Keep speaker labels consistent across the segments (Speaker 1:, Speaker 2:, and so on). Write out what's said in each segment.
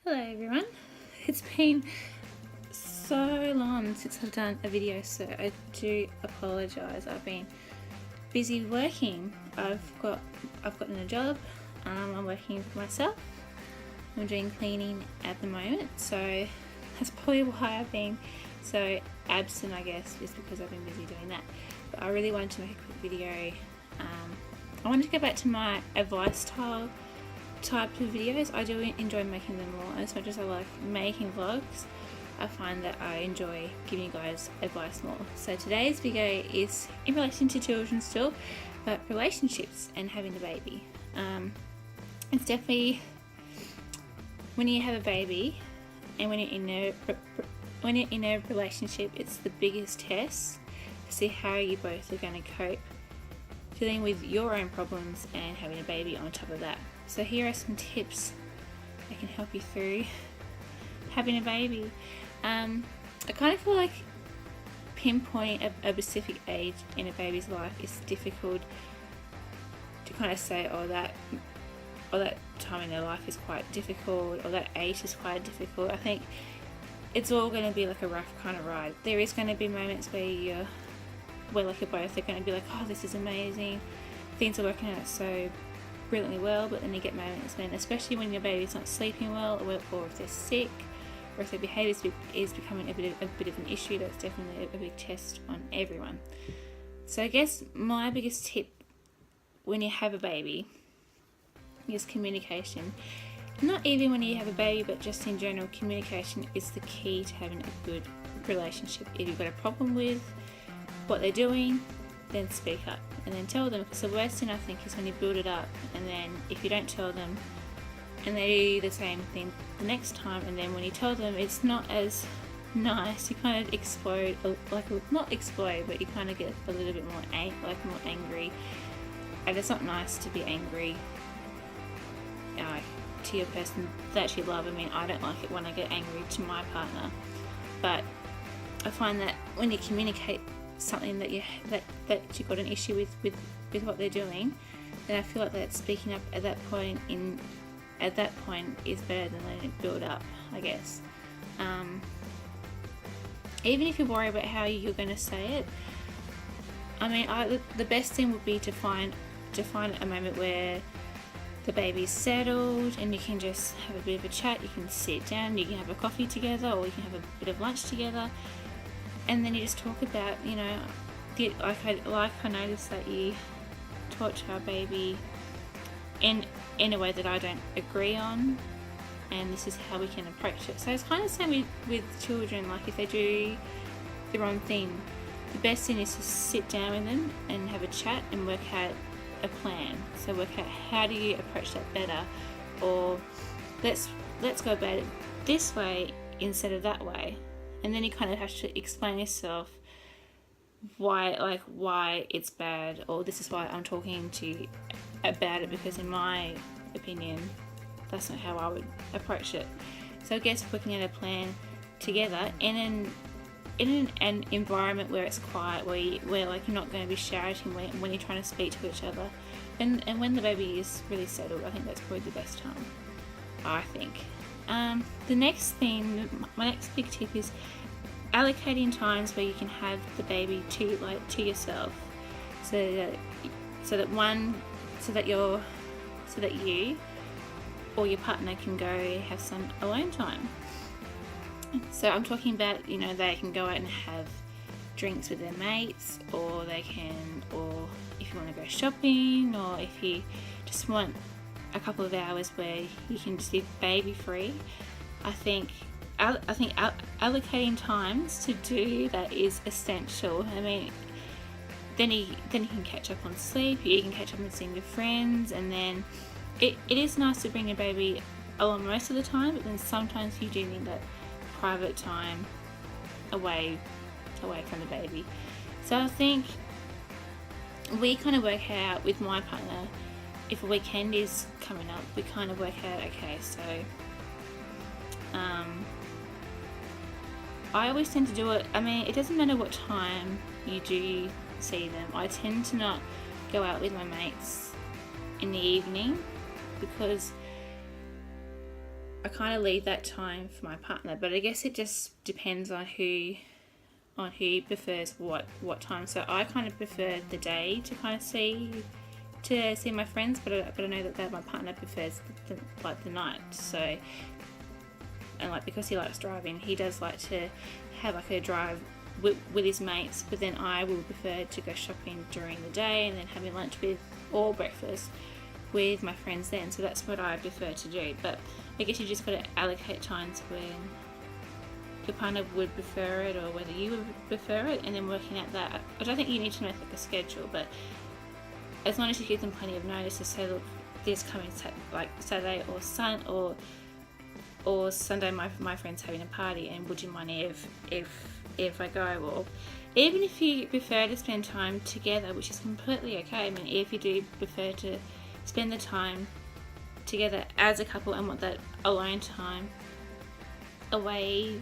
Speaker 1: Hello everyone, it's been so long since I've done a video, so I do apologise. I've been busy working. I've gotten a job. I'm working for myself. I'm doing cleaning at the moment, so that's probably why I've been so absent, I guess, is because I've been busy doing that. But I really wanted to make a quick video. I wanted to go back to my advice type of videos. I do enjoy making them more. As much as I like making vlogs, I find that I enjoy giving you guys advice more. So today's video is in relation to children still, but relationships and having a baby. It's definitely, when you have a baby and when you're in a relationship, it's the biggest test to see how you both are going to cope dealing with your own problems and having a baby on top of that. So here are some tips that can help you through having a baby. I kind of feel like pinpointing a specific age in a baby's life is difficult to kind of say, oh that time in their life is quite difficult, or that age is quite difficult. I think it's all going to be like a rough kind of ride. There is going to be moments where you're both are going to be like, oh, this is amazing, things are working out so brilliantly well, but then you get moments when, especially when your baby's not sleeping well, or if they're sick, or if their behaviour is becoming a bit of an issue, that's definitely a big test on everyone. So I guess my biggest tip when you have a baby is communication. Not even when you have a baby, but just in general, communication is the key to having a good relationship. If you've got a problem with what they're doing, then speak up and then tell them, because the worst thing I think is when you build it up and then if you don't tell them and they do the same thing the next time, and then when you tell them it's not as nice, you kind of explode, not explode, but you kind of get a little bit more angry, and it's not nice to be angry to your person that you love. I mean, I don't like it when I get angry to my partner, but I find that when you communicate something that you've got an issue with what they're doing, then I feel like that speaking up at that point is better than letting it build up, I guess. Even if you worry about how you're going to say it, I mean, the best thing would be to find a moment where the baby's settled and you can just have a bit of a chat. You can sit down, you can have a coffee together, or you can have a bit of lunch together, and then you just talk about, I noticed that you talk to our baby in a way that I don't agree on, and this is how we can approach it. So it's kind of the same with children. Like, if they do the wrong thing, the best thing is to sit down with them and have a chat and work out a plan. So work out, how do you approach that better, or let's go about it this way instead of that way. And then you kind of have to explain yourself why it's bad, or this is why I'm talking to you about it, because in my opinion that's not how I would approach it. So I guess working out a plan together in an environment where it's quiet, where you're not going to be shouting when you're trying to speak to each other, and when the baby is really settled. I think that's probably the best time, I think. The next thing, my next big tip is allocating times where you can have the baby to yourself, so that you or your partner can go have some alone time. So I'm talking about, they can go out and have drinks with their mates, or if you want to go shopping, or if you just want a couple of hours where you can just be baby free. I think allocating times to do that is essential. I mean, then you can catch up on sleep, you can catch up on seeing your friends, and then it is nice to bring your baby along most of the time, but then sometimes you do need that private time away from the baby. So I think we kind of work out with my partner, if a weekend is coming up, we kind of work out, okay, so I always tend to do it, I mean, it doesn't matter what time you do see them. I tend to not go out with my mates in the evening, because I kind of leave that time for my partner, but I guess it just depends on who prefers what time. So I kind of prefer the day to kind of see my friends, but I know that my partner prefers the night. So, and like, because he likes driving, he does like to have like a drive with his mates, but then I will prefer to go shopping during the day and then having lunch with or breakfast with my friends then. So that's what I prefer to do. But I guess you just got to allocate times when your partner would prefer it or whether you would prefer it, and then working out that. I don't think you need to make like a schedule, but as long as you give them plenty of notice to say, look, this coming like Saturday or Sunday, my friend's having a party, and would you mind if I go? Or even if you prefer to spend time together, which is completely okay. I mean, if you do prefer to spend the time together as a couple and want that alone time away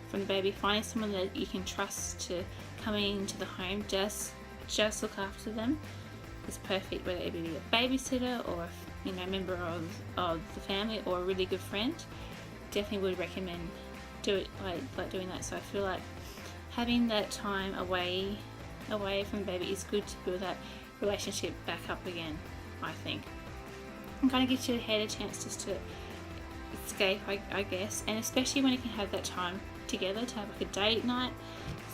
Speaker 1: from the baby, finding someone that you can trust to come into the home, just look after them, is perfect, whether it be a babysitter or a member of the family or a really good friend. Definitely would recommend doing that. So I feel like having that time away from the baby is good to build that relationship back up again, I think. And kind of gives your head a chance just to escape, I guess. And especially when you can have that time together to have like a date night,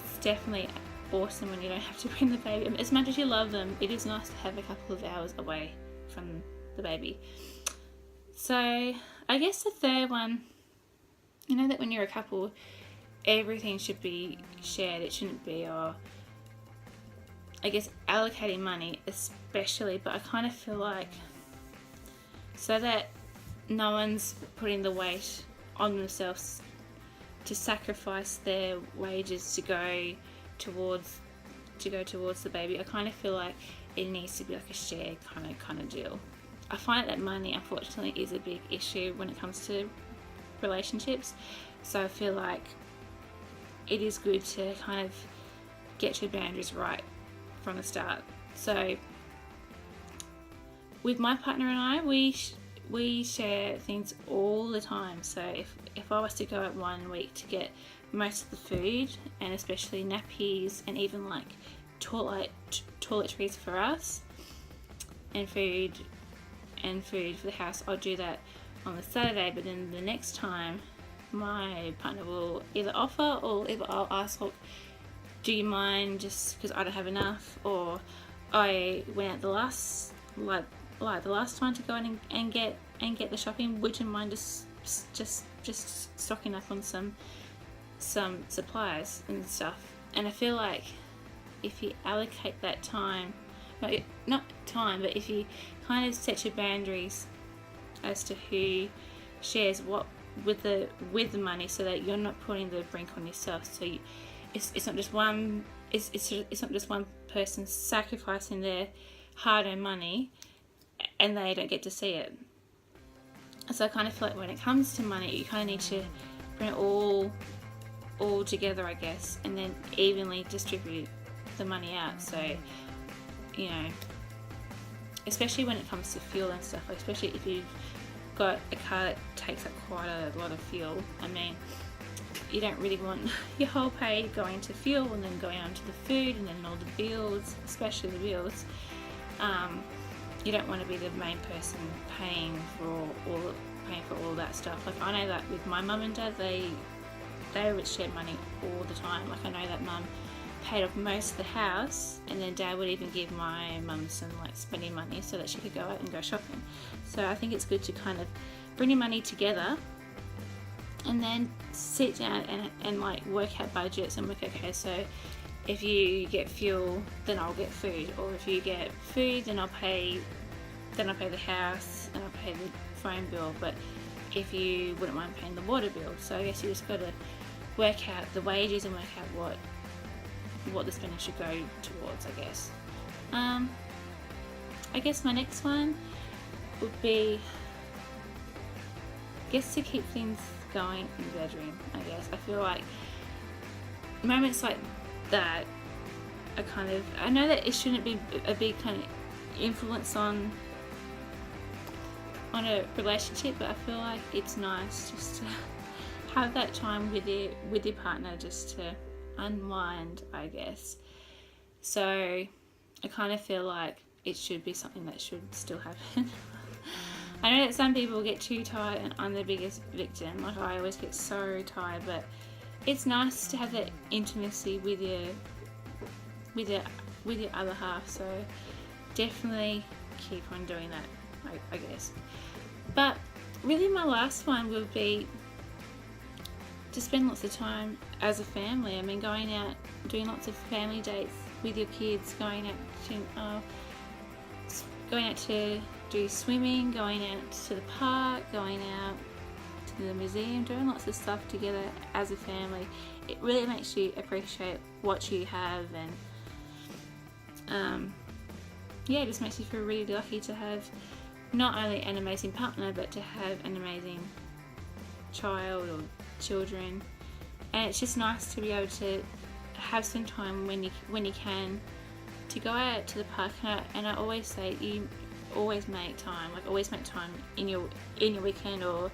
Speaker 1: it's definitely awesome when you don't have to bring the baby. As much as you love them, it is nice to have a couple of hours away from the baby. So I guess the third one, that when you're a couple, everything should be shared. It shouldn't be, I guess, allocating money especially, but I kind of feel like so that no one's putting the weight on themselves to sacrifice their wages to go towards the baby. I kind of feel like it needs to be like a shared kind of deal. I find that money, unfortunately, is a big issue when it comes to relationships. So I feel like it is good to kind of get your boundaries right from the start. So with my partner and I, we share things all the time. So if I was to go out 1 week to get most of the food, and especially nappies and even like toiletries for us and food for the house, I'll do that on the Saturday. But then the next time, my partner will either offer or either I'll ask, look, do you mind, just because I don't have enough, or I went out the last time to go in and get the shopping, would you mind just stocking up on some supplies and stuff? And I feel like if you allocate that time, not time, but if you kind of set your boundaries as to who shares what with the money, so that you're not putting the brink on yourself. So it's not just one person sacrificing their hard-earned money and they don't get to see it. So I kind of feel like when it comes to money, you kind of need to bring it all together, I guess, and then evenly distribute the money out. So, especially when it comes to fuel and stuff, especially if you've got a car that takes up quite a lot of fuel. I mean, you don't really want your whole pay going to fuel and then going on to the food and then all the bills, especially the bills. You don't want to be the main person paying for all that stuff. Like, I know that with my mum and dad, they would share money all the time. Like, I know that mum paid off most of the house, and then dad would even give my mum some like spending money so that she could go out and go shopping. So I think it's good to kind of bring your money together and then sit down and like work out budgets and work, okay, so if you get fuel, then I'll get food, or if you get food, then I'll pay the house and I'll pay the phone bill, but if you wouldn't mind paying the water bill. So I guess you just got to work out the wages and work out what the spending should go towards, I guess. I guess my next one would be, I guess, to keep things going in the bedroom, I guess. I feel like moments like that are I know that it shouldn't be a big kind of influence on on a relationship, but I feel like it's nice just to have that time with your partner, just to unwind, I guess. So I kind of feel like it should be something that should still happen. I know that some people get too tired, and I'm the biggest victim. Like, I always get so tired, but it's nice to have that intimacy with your other half. So definitely keep on doing that, I guess. But really, my last one would be to spend lots of time as a family. I mean, going out, doing lots of family dates with your kids, going out to do swimming, going out to the park, going out to the museum, doing lots of stuff together as a family. It really makes you appreciate what you have, and it just makes you feel really lucky to have not only an amazing partner, but to have an amazing child or children. And it's just nice to be able to have some time when you can, to go out to the park. And I always say, you always make time, in your weekend, or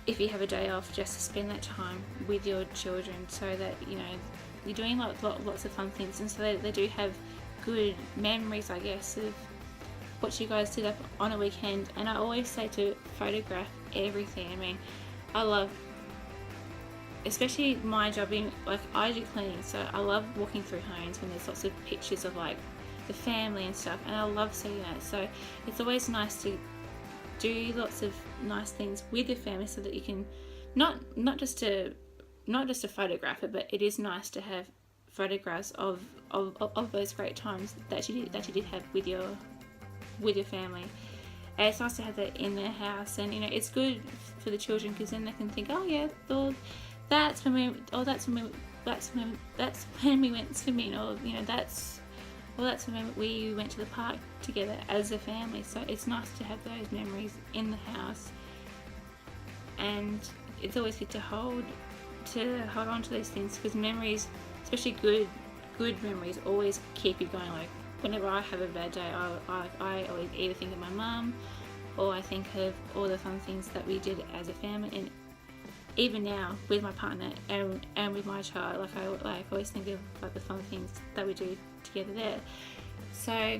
Speaker 1: if you have a day off, just to spend that time with your children, so that you're doing lots of fun things, and so they do have good memories, I guess, of what you guys did up on a weekend. And I always say to photograph everything. I mean, I love, especially my job being, like, I do cleaning, so I love walking through homes when there's lots of pictures of, like, the family and stuff, and I love seeing that. So it's always nice to do lots of nice things with your family, so that you can not just to photograph it, but it is nice to have photographs of those great times that you did have with your family. And it's nice to have that in their house, and it's good for the children, because then they can think, oh yeah, that's when we went swimming, or that's when we went to the park together as a family. So it's nice to have those memories in the house, and it's always good to hold on to those things, because memories, especially good memories, always keep you going. Like, whenever I have a bad day, I always either think of my mum, or I think of all the fun things that we did as a family. And even now with my partner and with my child, I always think of, like, the fun things that we do together there. So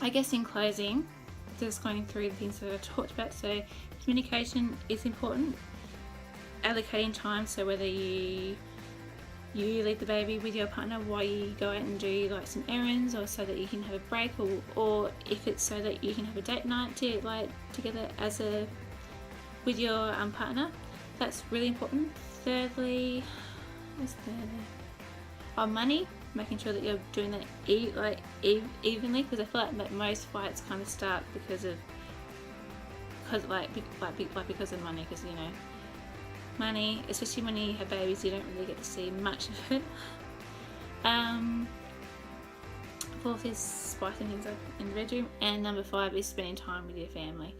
Speaker 1: I guess in closing, just going through the things that I've talked about. So communication is important, allocating time, so whether you leave the baby with your partner while you go out and do, like, some errands, or so that you can have a break, or if it's so that you can have a date night together with your partner. That's really important. Thirdly, money, making sure that you're doing that evenly, because I feel like that most fights kind of start because of money, because money, especially when you have babies, you don't really get to see much of it. Fourth is spicing things up in the bedroom, and number 5 is spending time with your family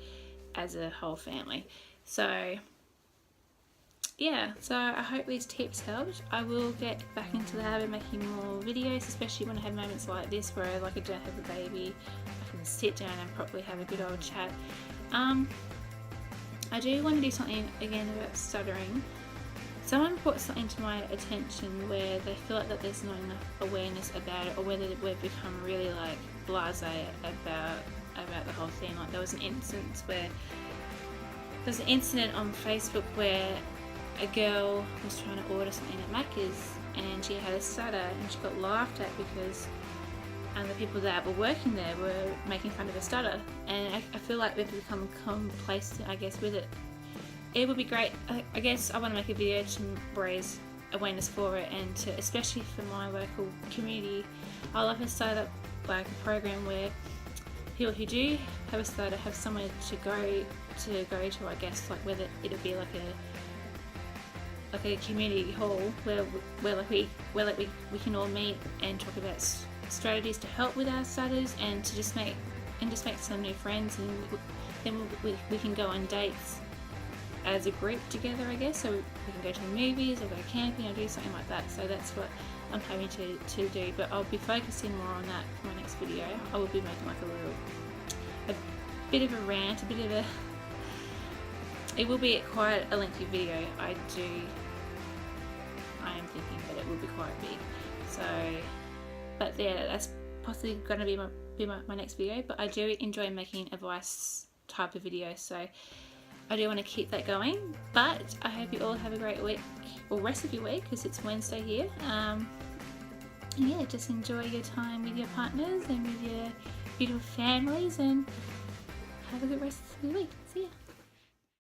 Speaker 1: as a whole family. So yeah, so I hope these tips helped. I will get back into the habit of making more videos, especially when I have moments like this where I don't have the baby. I can sit down and properly have a good old chat. I do want to do something again about stuttering. Someone brought something to my attention where they feel like that there's not enough awareness about it, or whether we've become really, like, blasé about the whole thing. Like, there was an incident on Facebook where a girl was trying to order something at Macca's, and she had a stutter, and she got laughed at because the people that were working there were making fun of her stutter. And I feel like we've become complacent, I guess, with it. It would be great. I guess I want to make a video to raise awareness for it, and to, especially for my local community, I love to start up, like, a program where people who do have a stutter have somewhere to go to, I guess, like, whether it'll be like a community hall where we can all meet and talk about strategies to help with our stutters, and to just make some new friends, and then we can go on dates as a group together, I guess. So we can go to the movies, or go camping, or do something like that. So that's what I'm planning to do, but I'll be focusing more on that for my next video. I will be making, like, bit of a rant, it will be quite a lengthy video. I am thinking that it will be quite big. So, but yeah, that's possibly going to be my next video. But I do enjoy making advice type of videos, so I do want to keep that going. But I hope you all have a great week, or rest of your week, because it's Wednesday here. And yeah, just enjoy your time with your partners and with your beautiful families, and have a good rest of the week. See ya.